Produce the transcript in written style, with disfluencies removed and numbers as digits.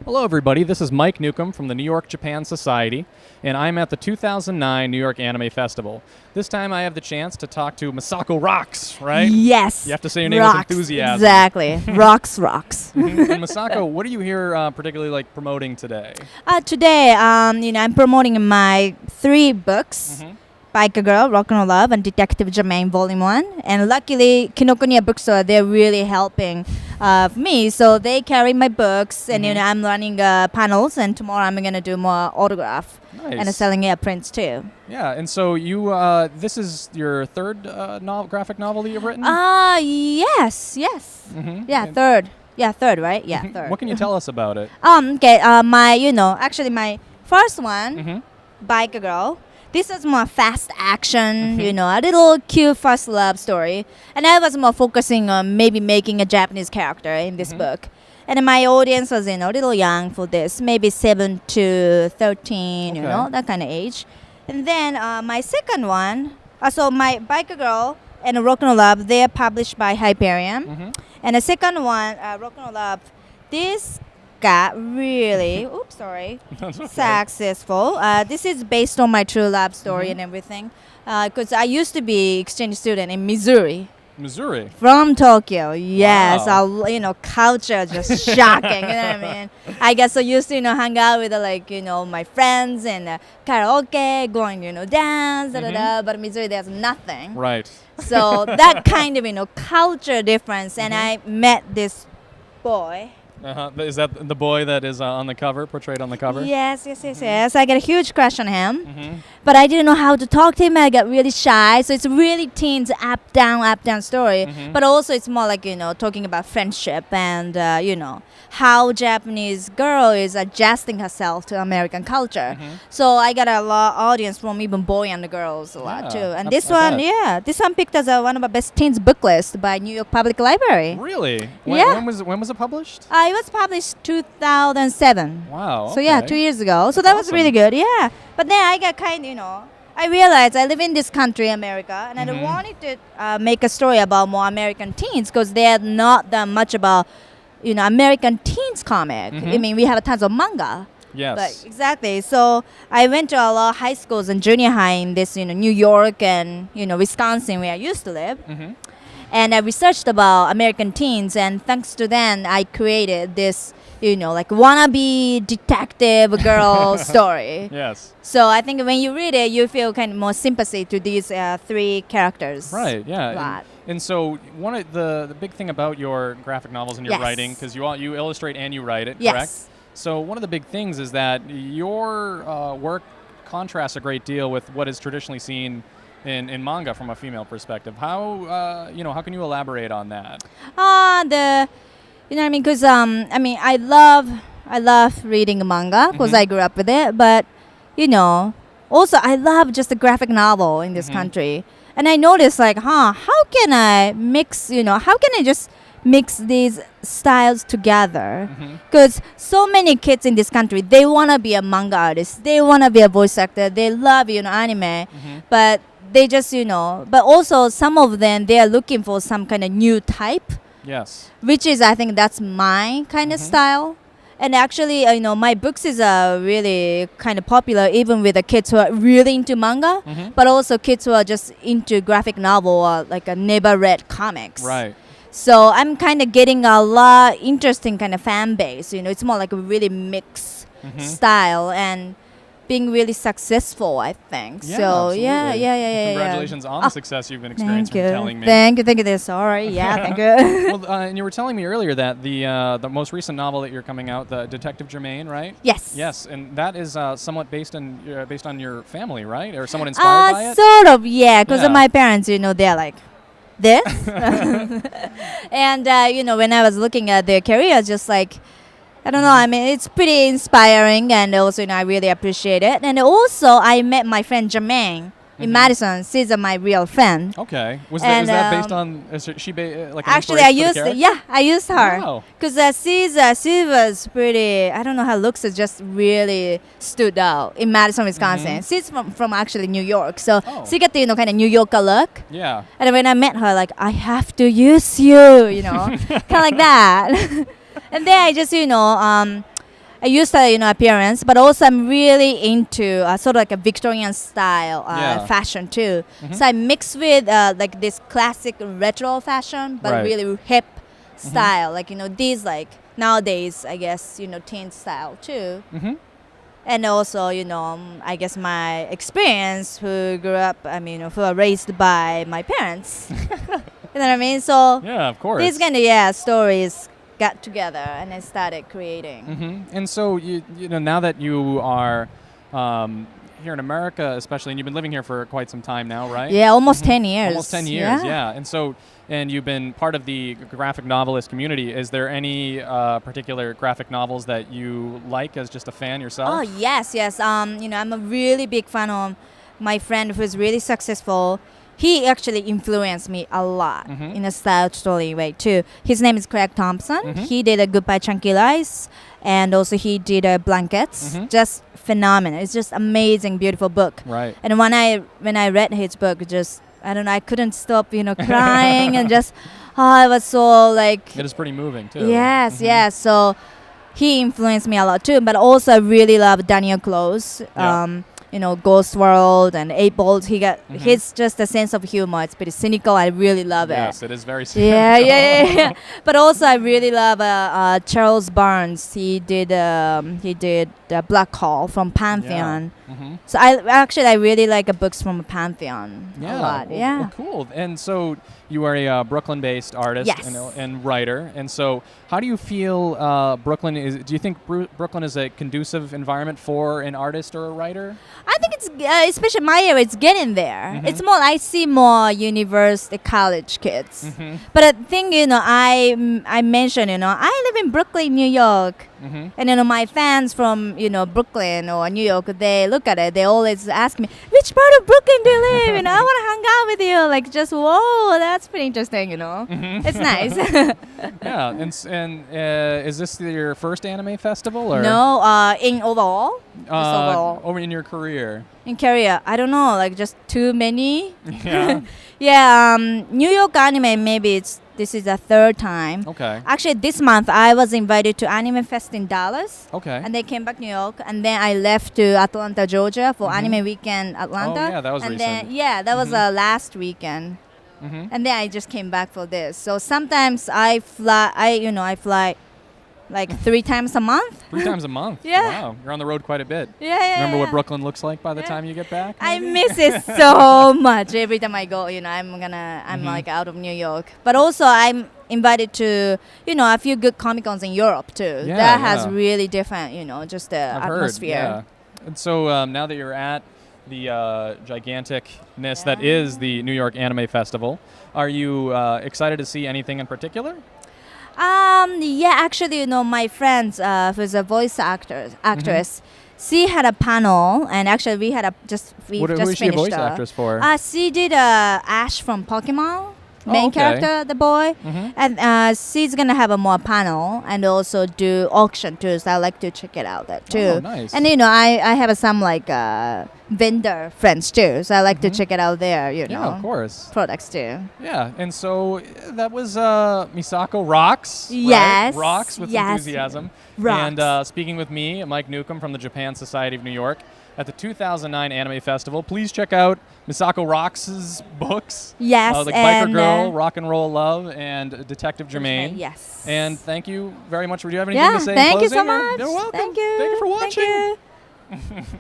Hello, everybody. This is Mike Newcomb from the New York Japan Society, and I'm at the 2009 New York Anime Festival. This time I have the chance to talk to Misako Rocks, right? Yes. You have to say your name Rocks, with enthusiasm. Exactly. Rocks. And Misako, what are you here particularly promoting today? Today, I'm promoting my 3 books. Biker Girl, Rock and Roll Love, and Detective Jermain Volume 1. And luckily, Kinokuniya Bookstore, they're really helping me. So they carry my books, and I'm running panels, and tomorrow I'm going to do more autograph. Nice. And selling prints too. Yeah, and so you, this is your third graphic novel that you've written? Yes. Yeah, third. Yeah, third, right? Yeah, third. What can you tell us about it? Okay, my first one, Biker Girl. This is more fast action, a little cute first love story. And I was more focusing on maybe making a Japanese character in this book. And my audience was, a little young for this, maybe 7 to 13, that kind of age. And then my second one, so my Biker Girl and Rock and Roll Love, they're published by Hyperion. And the second one, Rock and Roll Love, this got really successful. This is based on my true love story and everything, because I used to be exchange student in Missouri from Tokyo. Yes. Wow. Culture just shocking. You know what I mean? I get so used to hang out with my friends and karaoke, going dance, but Missouri there's nothing. Right. So that kind of culture difference, and I met this boy. Is that the boy that is on the cover, portrayed on the cover? Yes. I got a huge crush on him. But I didn't know how to talk to him. I got really shy. So it's really teens up, down story. But also it's more talking about friendship and, how Japanese girl is adjusting herself to American culture. So I got a lot audience from even boy and girls a lot too. And this one picked as one of the best teens book list by New York Public Library. Really? Yeah. When was it published? It was published 2007. Wow. So yeah, 2 years ago. So that was really good. Yeah. But then I got I realized I live in this country, America, and I wanted to make a story about more American teens because they're not that much about, American teens comic. I mean, we have tons of manga. Yes. But exactly. So I went to a lot of high schools and junior high in this, New York and, Wisconsin where I used to live. And I researched about American teens, and thanks to them, I created this, wannabe detective girl story. Yes. So I think when you read it, you feel kind of more sympathy to these 3 characters. Right. Yeah. And so one of the big thing about your graphic novels and your writing, because you illustrate and you write it, correct? So one of the big things is that your work contrasts a great deal with what is traditionally seen in manga from a female perspective. How how can you elaborate on that? Because I love reading manga because I grew up with it, but also I love just the graphic novel in this country, and I noticed how can I mix just mix these styles together, because so many kids in this country, they want to be a manga artist, they want to be a voice actor, they love anime, but they just but also some of them, they are looking for some kind of new type. Yes. Which is, I think that's my kind of style. And actually, my books is really kind of popular even with the kids who are really into manga, but also kids who are just into graphic novel or never read comics. Right. So I'm kind of getting a lot interesting kind of fan base. It's more like a really mixed style and being really successful, I think. Yeah, so absolutely. Yeah. Congratulations on the success you've been experiencing. Thank you. Telling me. Thank you. Sorry. Yeah, thank you. Well, and you were telling me earlier that the most recent novel that you're coming out, the Detective Jermain, right? Yes. Yes, and that is somewhat based on your family, right? Or somewhat inspired by it. Sort of, yeah. Because of my parents, they're like this, and when I was looking at their career, just I don't know. I mean, it's pretty inspiring, and also, I really appreciate it. And also, I met my friend Jermain in Madison. She's my real friend. Okay. Was that based on? Is she actually, I used I used her. Wow. Because she was pretty. I don't know, her looks just really stood out in Madison, Wisconsin. She's from actually New York, so she got the kind of New Yorker look. Yeah. And when I met her, I have to use you, kind of like that. And then I just I use the appearance, but also I'm really into sort of like a Victorian style fashion too. So I mix with like this classic retro fashion, but really hip style, like these like nowadays I guess teen style too. And also, I guess my experience, who grew up, who are raised by my parents. You know what I mean? So yeah, of course. These kind of stories got together, and I started creating. And so you know, now that you are here in America, especially, and you've been living here for quite some time now, right? Yeah, almost 10 years. Almost 10 years, yeah. And so, and you've been part of the graphic novelist community. Is there any particular graphic novels that you like as just a fan yourself? Oh, yes. I'm a really big fan of my friend who's really successful. He actually influenced me a lot in a style story way too. His name is Craig Thompson. He did a Goodbye Chunky Rice, and also he did Blankets. Just phenomenal. It's just amazing, beautiful book. Right. And when I read his book, just I don't know, I couldn't stop, crying and just it was so like. It is pretty moving too. Yes, yes. So he influenced me a lot too. But also I really love Daniel Close. Ghost World and 8 Ball. He's just a sense of humor. It's pretty cynical. I really love it. Yes, it is very cynical. Yeah. But also I really love Charles Barnes. He did Black Hole from Pantheon. So I really like books from Pantheon a lot. Well, cool. And so you are a Brooklyn-based artist and writer. And so how do you feel Brooklyn is? Do you think Brooklyn is a conducive environment for an artist or a writer? I think it's, especially my area, it's getting there. It's more, I see more university college kids. But I think, I mentioned, I live in Brooklyn, New York. And, my fans from, Brooklyn or New York, they look at it. They always ask me, which part of Brooklyn do you live? I want to hang out with you. Like, just, whoa, that's pretty interesting, It's nice. Yeah. And is this your first anime festival? Or? No, in overall. Over in your career. In career, I don't know, like just too many. Yeah. New York anime, maybe this is the third time. Okay. Actually, this month I was invited to Anime Fest in Dallas. Okay. And they came back New York, and then I left to Atlanta, Georgia for Anime Weekend Atlanta. Oh, yeah, that was and recent. Then, that was last weekend. And then I just came back for this. So sometimes I fly. I fly like 3 times a month. 3 times a month? Yeah. Wow. You're on the road quite a bit. Yeah. Remember what Brooklyn looks like by the time you get back? I miss it so much. Every time I go, I'm like out of New York. But also I'm invited to, a few good Comic-Cons in Europe too. Yeah, that has really different, just the atmosphere. Heard, yeah. And so now that you're at the giganticness that is the New York Anime Festival, are you excited to see anything in particular? Actually, my friends, who's a voice actress, she had a panel, and actually we just who is finished. She a voice actress for? She did Ash from Pokemon. Main character, the boy, and she's gonna have a more panel and also do auction too. So I like to check it out that too. Oh, nice. And I have some like vendor friends too, so I like to check it out there. Yeah, of course. Products too. Yeah, and so that was Misako Rocks. Yes. Right? Rocks with enthusiasm. Rocks. And speaking with me, Mike Newcomb from the Japan Society of New York at the 2009 Anime Festival. Please check out Misako Rocks' books. Yes. Like Biker Girl, Rock and Roll Love, and Detective Jermain. Yes. And thank you very much. Would you have anything to say in thank closing? you so much. You're welcome. Thank you. Thank you for watching. Thank you.